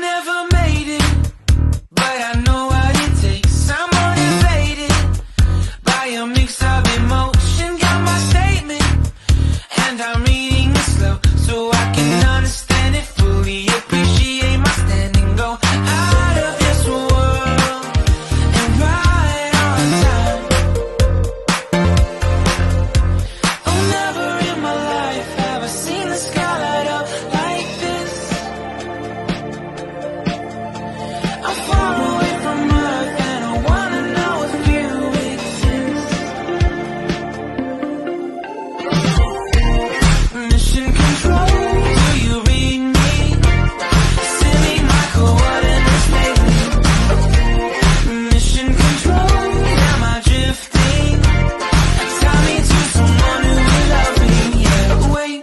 never made it, but I know what it takes. I'm motivated by a mix of emotion. Got my statement, and I'm reading it slow so I can understand it fully. Appreciate my standing, go out of this world and right on time. Oh, never in my life have I seen the sky light up like this. I'm far away from Earth and I wanna know if you exist. Mission control, do you read me? Send me my coordinates lately. Mission control, am I drifting? Tie me to someone who will love me, yeah. Wait,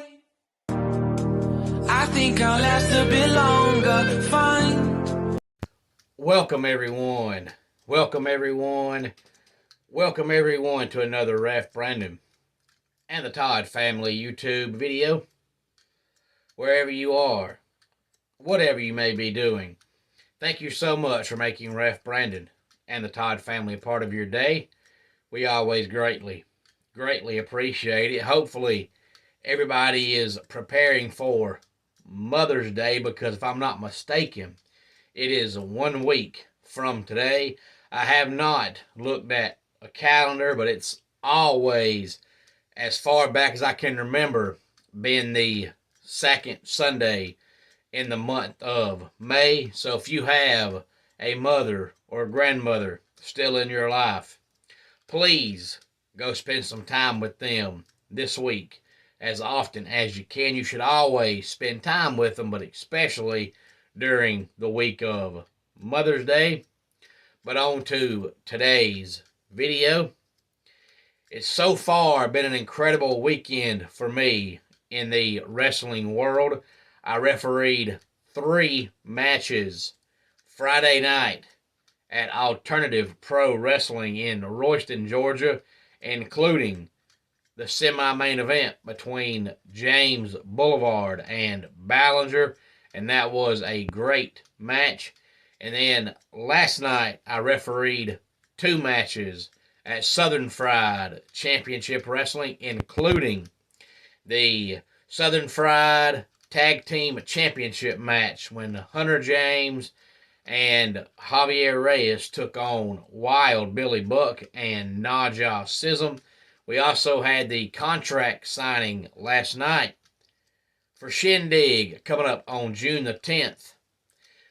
I think I'll last a bit longer, fine. Welcome everyone. Welcome everyone. Welcome everyone to another Ref Brandon and the Todd family YouTube video. Wherever you are, whatever you may be doing, thank you so much for making Ref Brandon and the Todd family a part of your day. We always greatly appreciate it. Hopefully everybody is preparing for Mother's Day, because if I'm not mistaken, it is 1 week from today. I have not looked at a calendar, but it's always, as far back as I can remember, been the second Sunday in the month of May. So if you have a mother or a grandmother still in your life, please go spend some time with them this week as often as you can. You should always spend time with them, but especially during the week of Mother's Day. But on to today's video. It's so far been an incredible weekend for me in the wrestling world. I refereed 3 matches Friday night at Alternative Pro Wrestling in Royston, Georgia, including the semi-main event between James Boulevard and Ballinger, and that was a great match. And then last night I refereed 2 matches at Southern Fried Championship Wrestling, including the Southern Fried Tag Team Championship match when Hunter James and Javier Reyes took on Wild Billy Buck and Naja Sism. We also had the contract signing last night for Shindig coming up on June the 10th,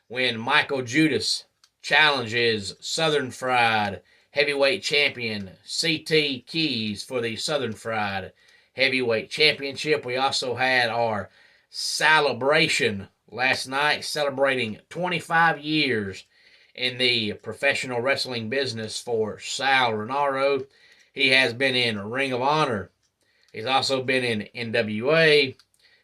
when Michael Judas challenges Southern Fried Heavyweight Champion CT Keys for the Southern Fried Heavyweight Championship. We also had our celebration last night, celebrating 25 years in the professional wrestling business for Sal Rinauro. He has been in Ring of Honor. He's also been in NWA.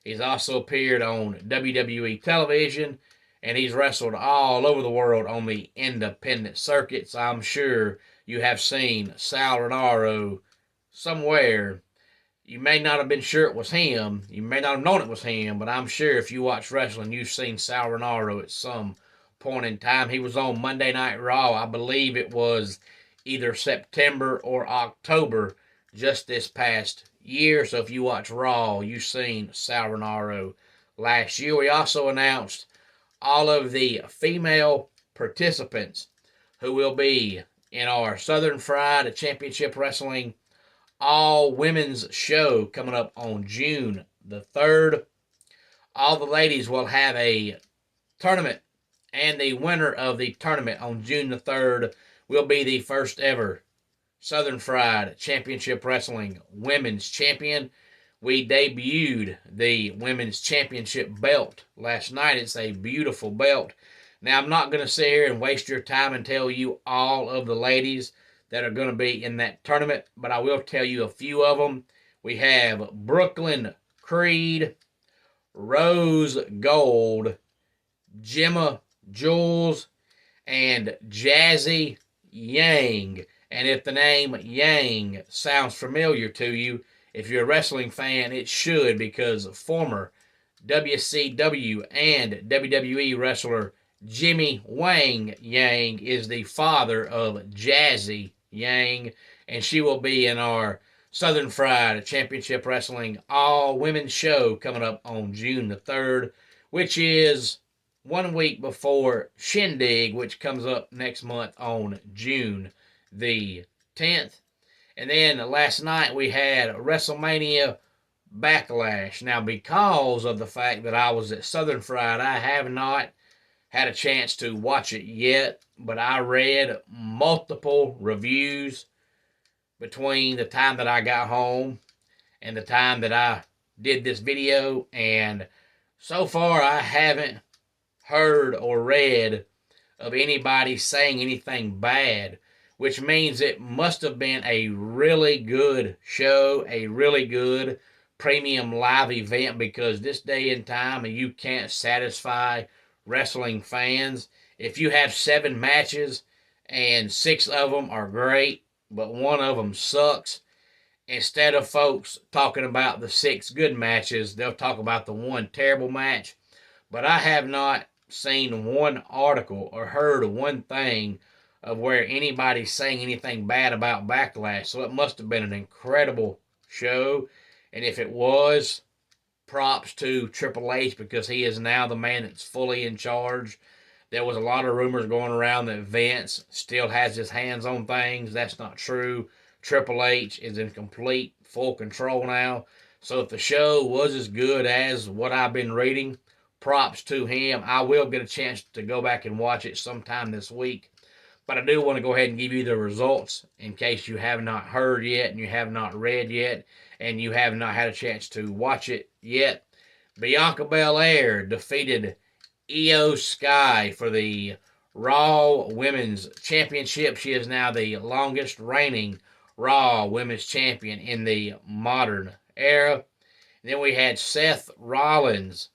He's also appeared on WWE television, and he's wrestled all over the world on the independent circuit. So I'm sure you have seen Sal Rinauro somewhere. You may not have been sure it was him. You may not have known it was him, but I'm sure if you watch wrestling, you've seen Sal Rinauro at some point in time. He was on Monday Night Raw. I believe it was either September or October just this past year. So if you watch Raw, you've seen Sal Rinauro last year. We also announced all of the female participants who will be in our Southern Fried Championship Wrestling all-women's show coming up on June the 3rd. All the ladies will have a tournament, and the winner of the tournament on June the 3rd will be the first ever Southern Fried Championship Wrestling Women's Champion. We debuted the Women's Championship belt last night. It's a beautiful belt. Now, I'm not going to sit here and waste your time and tell you all of the ladies that are going to be in that tournament, but I will tell you a few of them. We have Brooklyn Creed, Rose Gold, Gemma Jules, and Jazzy Yang. And if the name Yang sounds familiar to you, if you're a wrestling fan, it should, because former WCW and WWE wrestler Jimmy Wang Yang is the father of Jazzy Yang, and she will be in our Southern Fried Championship Wrestling all women's show coming up on June the 3rd, which is 1 week before Shindig, which comes up next month on June the 10th. And then last night we had WrestleMania Backlash. Now, because of the fact that I was at Southern Fried, I have not had a chance to watch it yet, but I read multiple reviews between the time that I got home and the time that I did this video, and so far I haven't heard or read of anybody saying anything bad, which means it must have been a really good show, a really good premium live event, because this day and time you can't satisfy wrestling fans. If you have 7 matches and 6 of them are great, but 1 of them sucks, instead of folks talking about the 6 good matches, they'll talk about the 1 terrible match. But I have not seen 1 article or heard 1 thing of where anybody's saying anything bad about Backlash. So it must have been an incredible show. And if it was, props to Triple H, because he is now the man that's fully in charge. There was a lot of rumors going around that Vince still has his hands on things. That's not true. Triple H is in complete, full control now. So if the show was as good as what I've been reading, props to him. I will get a chance to go back and watch it sometime this week. But I do want to go ahead and give you the results in case you have not heard yet and you have not read yet and you have not had a chance to watch it yet. Bianca Belair defeated Io Sky for the Raw Women's Championship. She is now the longest reigning Raw Women's Champion in the modern era. And then we had Seth Rollins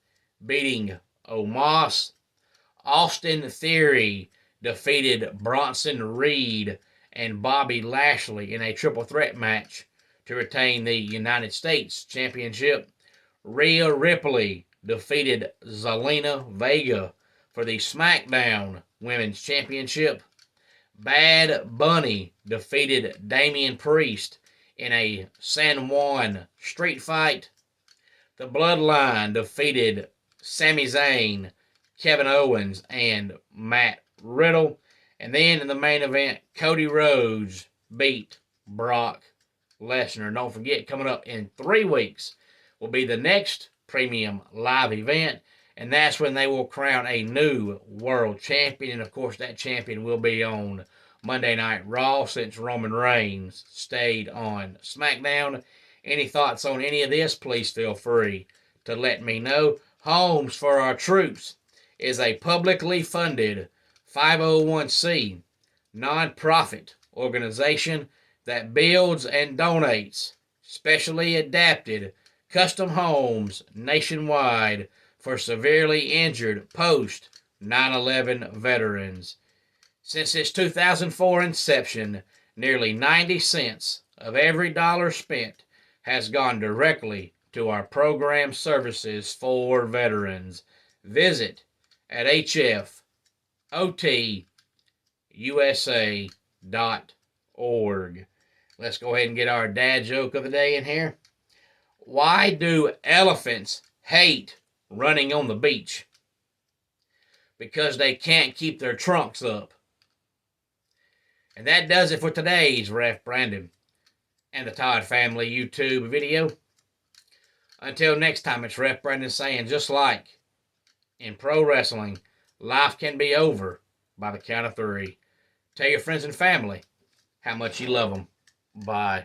beating Omos. Austin Theory defeated Bronson Reed and Bobby Lashley in a triple threat match to retain the United States Championship. Rhea Ripley defeated Zelena Vega for the SmackDown Women's Championship. Bad Bunny defeated Damian Priest in a San Juan street fight. The Bloodline defeated Sami Zayn, Kevin Owens, and Matt Riddle. And then in the main event, Cody Rhodes beat Brock Lesnar. Don't forget, coming up in 3 weeks will be the next premium live event, and that's when they will crown a new world champion. And of course, that champion will be on Monday Night Raw, since Roman Reigns stayed on SmackDown. Any thoughts on any of this, please feel free to let me know. Homes for Our Troops is a publicly funded 501c nonprofit organization that builds and donates specially adapted custom homes nationwide for severely injured post 9/11 veterans. Since its 2004 inception, nearly 90 cents of every dollar spent has gone directly to our program services for veterans. Visit at hfotusa.org. Let's go ahead and get our dad joke of the day in here. Why do elephants hate running on the beach? Because they can't keep their trunks up. And that does it for today's Ref Brandon and the Todd Family YouTube video. Until next time, it's Ref Brandon saying, just like in pro wrestling, life can be over by the count of 3. Tell your friends and family how much you love them. Bye.